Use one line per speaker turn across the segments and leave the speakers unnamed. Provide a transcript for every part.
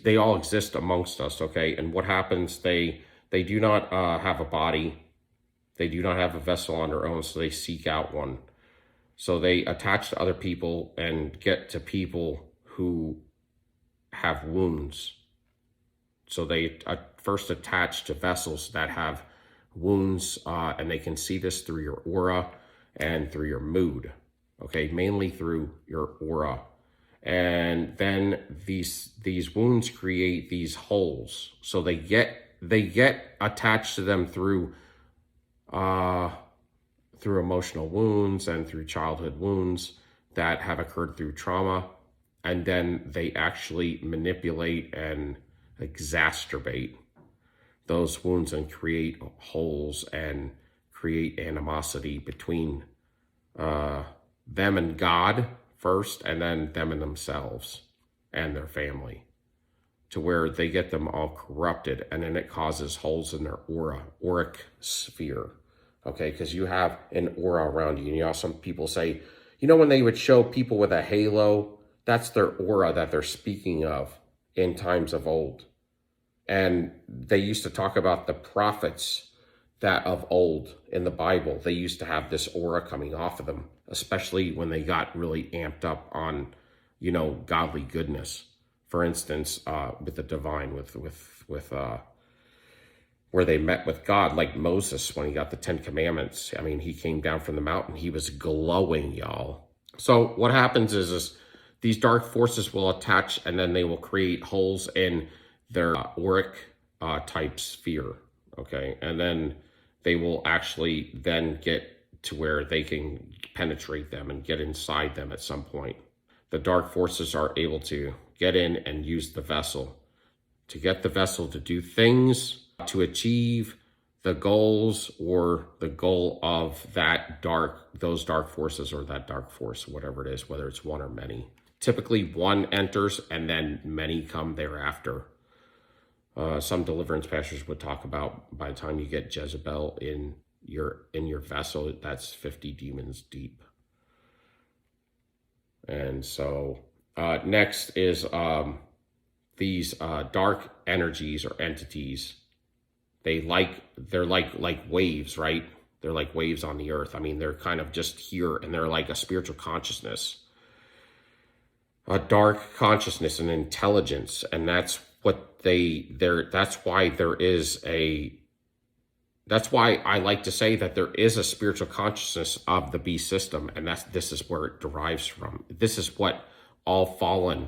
they all exist amongst us, okay? And what happens, they do not have a body. They do not have a vessel on their own, so they seek out one. So they attach to other people and get to people who have wounds. So they first attach to vessels that have wounds, and they can see this through your aura and through your mood, okay? Mainly through your aura. And then these wounds create these holes. So they get attached to them through emotional wounds and through childhood wounds that have occurred through trauma. And then they actually manipulate and exacerbate those wounds and create holes and create animosity between them and God first, and then them and themselves and their family, to where they get them all corrupted, and then it causes holes in their auric sphere, okay? Because you have an aura around you, and you know, some people say, you know, when they would show people with a halo, that's their aura that they're speaking of in times of old. And they used to talk about the prophets that of old in the Bible. They used to have this aura coming off of them, especially when they got really amped up on, you know, godly goodness. For instance, with the divine, with where they met with God, like Moses when he got the 10 Commandments. I mean, he came down from the mountain. He was glowing, y'all. So what happens is these dark forces will attach, and then they will create holes in their auric type sphere, okay? And then they will actually then get to where they can penetrate them and get inside them at some point. The dark forces are able to get in and use the vessel, to get the vessel to do things, to achieve the goals or the goal of those dark forces, or that dark force, whatever it is, whether it's one or many. Typically one enters and then many come thereafter. Some deliverance pastors would talk about, by the time you get Jezebel in your vessel, that's 50 demons deep. And so next is these dark energies or entities. They're like waves, right? They're like waves on the earth. I mean, they're kind of just here, and they're like a spiritual consciousness, a dark consciousness and intelligence. And that's what that's why I like to say that there is a spiritual consciousness of the beast system, and this is where it derives from. This is what all fallen,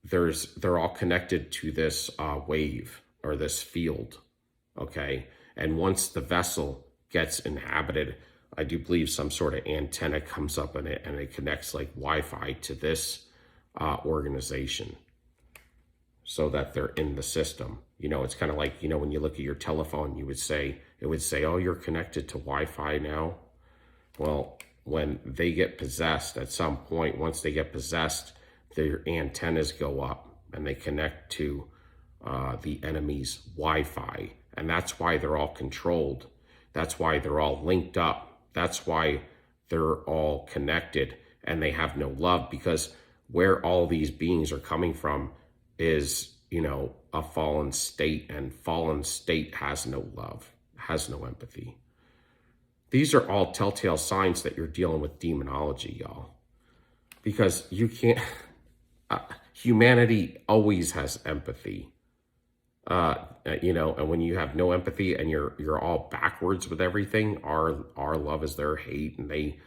they're all connected to this wave or this field, okay? And once the vessel gets inhabited, I do believe some sort of antenna comes up in it, and it connects like Wi-Fi to this organization, so that they're in the system. You know, it's kind of like, you know, when you look at your telephone, it would say, oh, you're connected to Wi-Fi now. Well, when they get possessed at some point, once they get possessed, their antennas go up and they connect to the enemy's Wi-Fi. And that's why they're all controlled. That's why they're all linked up. That's why they're all connected, and they have no love, because where all these beings are coming from is, you know, a fallen state, and fallen state has no love, has no empathy. These are all telltale signs that you're dealing with demonology, y'all. Because you can't, humanity always has empathy. You know, and when you have no empathy and you're all backwards with everything, our love is their hate, and they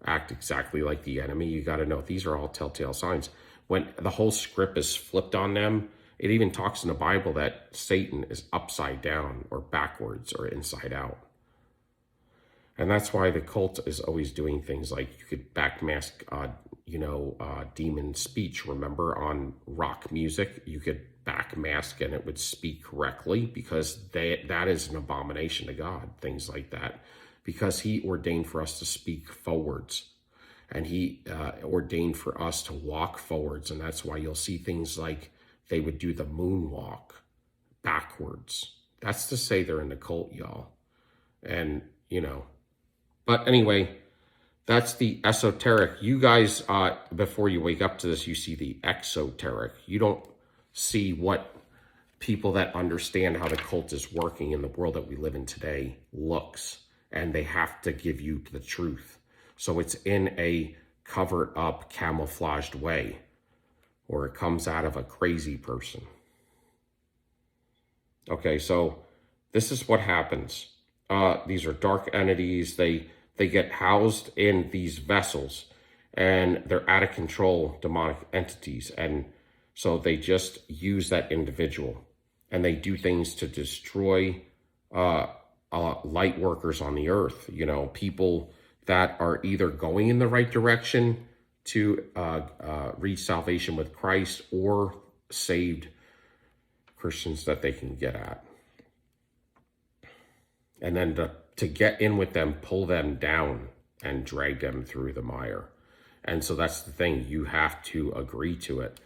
act exactly like the enemy. You got to know these are all telltale signs. When the whole script is flipped on them, it even talks in the Bible that Satan is upside down or backwards or inside out. And that's why the cult is always doing things like, you could backmask, demon speech. Remember, on rock music, you could backmask and it would speak correctly, because that is an abomination to God, things like that. Because he ordained for us to speak forwards, and he ordained for us to walk forwards. And that's why you'll see things like they would do the moonwalk backwards. That's to say they're in the cult, y'all. And, you know, but anyway, that's the esoteric. You guys, before you wake up to this, you see the exoteric. You don't see what people that understand how the cult is working in the world that we live in today looks, and they have to give you the truth. So it's in a covered up, camouflaged way, or it comes out of a crazy person. Okay, so this is what happens. These are dark entities. They get housed in these vessels, and they're out of control demonic entities. And so they just use that individual, and they do things to destroy light workers on the earth. You know, people that are either going in the right direction to reach salvation with Christ, or saved Christians that they can get at. And then to get in with them, pull them down and drag them through the mire. And so that's the thing. You have to agree to it.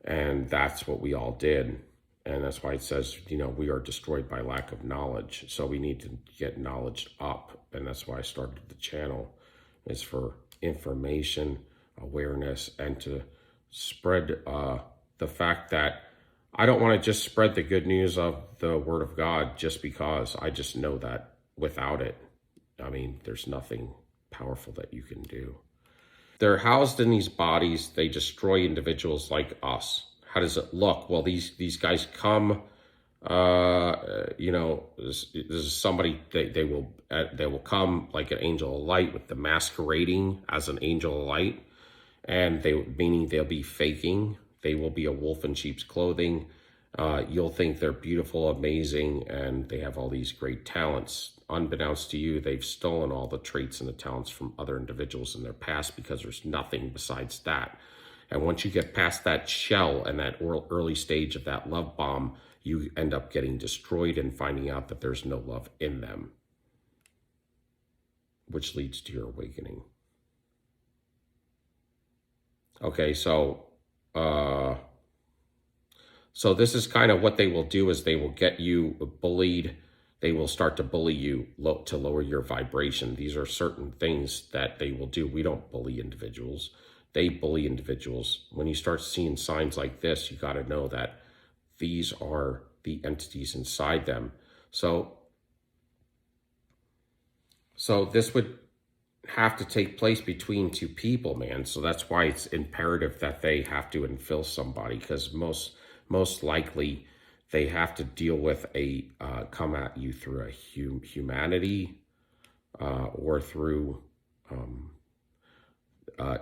And that's what we all did. And that's why it says, you know, we are destroyed by lack of knowledge. So we need to get knowledge up. And that's why I started the channel, is for information, awareness, and to spread the fact that I don't want to just spread the good news of the Word of God just because. I just know that without it, I mean, there's nothing powerful that you can do. They're housed in these bodies. They destroy individuals like us. How does it look? Well, these guys come, you know, this is somebody, they will come like an angel of light, with the masquerading as an angel of light, and meaning they'll be faking. They will be a wolf in sheep's clothing. You'll think they're beautiful, amazing, and they have all these great talents. Unbeknownst to you, they've stolen all the traits and the talents from other individuals in their past, because there's nothing besides that. And once you get past that shell and that early stage of that love bomb, you end up getting destroyed and finding out that there's no love in them, which leads to your awakening. Okay, so this is kind of what they will do, is they will get you bullied. They will start to bully you to lower your vibration. These are certain things that they will do. We don't bully individuals. They bully individuals. When you start seeing signs like this, you got to know that these are the entities inside them. So this would have to take place between two people, man. So that's why it's imperative that they have to infill somebody, because most likely they have to deal with a come at you through a humanity, or through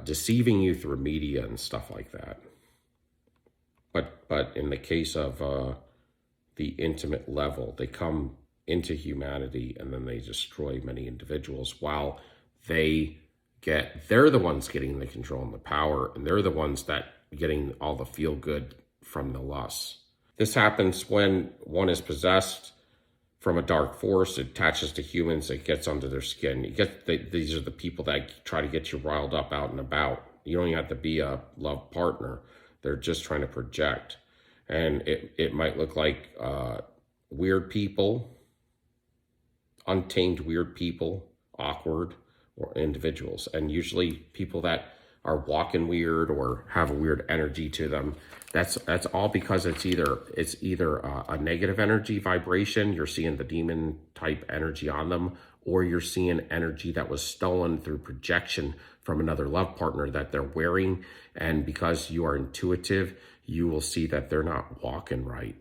deceiving you through media and stuff like that. But in the case of the intimate level, they come into humanity and then they destroy many individuals, while they're the ones getting the control and the power, and they're the ones that getting all the feel good from the lust. This happens when one is possessed from a dark force. It attaches to humans. It gets under their skin. These are the people that try to get you riled up out and about. You don't even have to be a love partner. They're just trying to project. And it might look like weird people, untamed weird people, awkward, or individuals. And usually people that are walking weird or have a weird energy to them, that's all because it's either a negative energy vibration, you're seeing the demon type energy on them, or you're seeing energy that was stolen through projection from another love partner that they're wearing. And because you are intuitive, you will see that they're not walking right.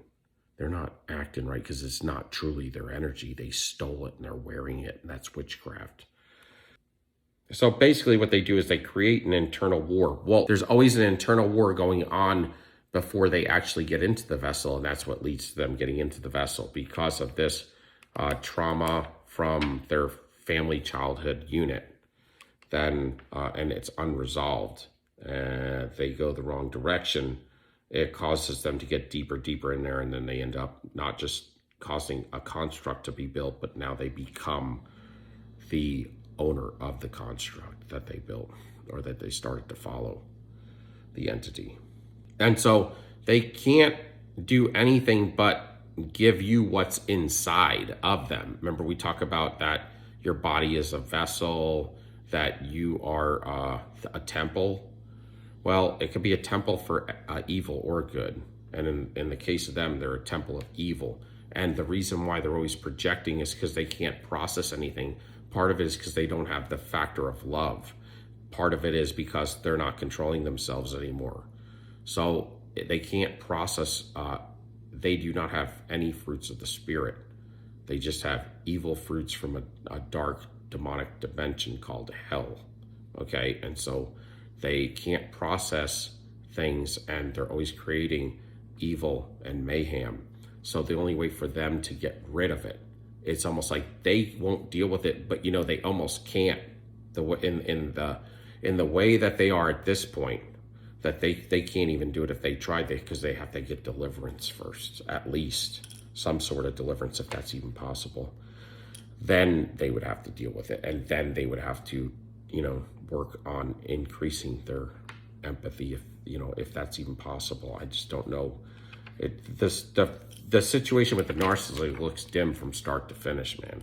They're not acting right because it's not truly their energy. They stole it and they're wearing it, and that's witchcraft. So basically what they do is they create an internal war. Well, there's always an internal war going on before they actually get into the vessel, and that's what leads to them getting into the vessel, because of this trauma from their family childhood unit. Then, and it's unresolved, and they go the wrong direction. It causes them to get deeper in there, and then they end up not just causing a construct to be built, but now they become the owner of the construct that they built, or that they started to follow the entity. And so they can't do anything but give you what's inside of them. Remember, we talk about that your body is a vessel, that you are a temple. Well, it could be a temple for evil or good. And in the case of them, they're a temple of evil. And the reason why they're always projecting is because they can't process anything. Part of it is because they don't have the factor of love. Part of it is because they're not controlling themselves anymore. So they can't process, they do not have any fruits of the Spirit. They just have evil fruits from a dark demonic dimension called hell. Okay, and so they can't process things, and they're always creating evil and mayhem. So the only way for them to get rid of it, it's almost like they won't deal with it, but you know, they almost can't. In the way that they are at this point, that they can't even do it if they tried, because they have to get deliverance first, at least some sort of deliverance, if that's even possible. Then they would have to deal with it, and then they would have to, you know, work on increasing their empathy, if you know, if that's even possible. I just don't know. The situation with the narcissist looks dim from start to finish, man.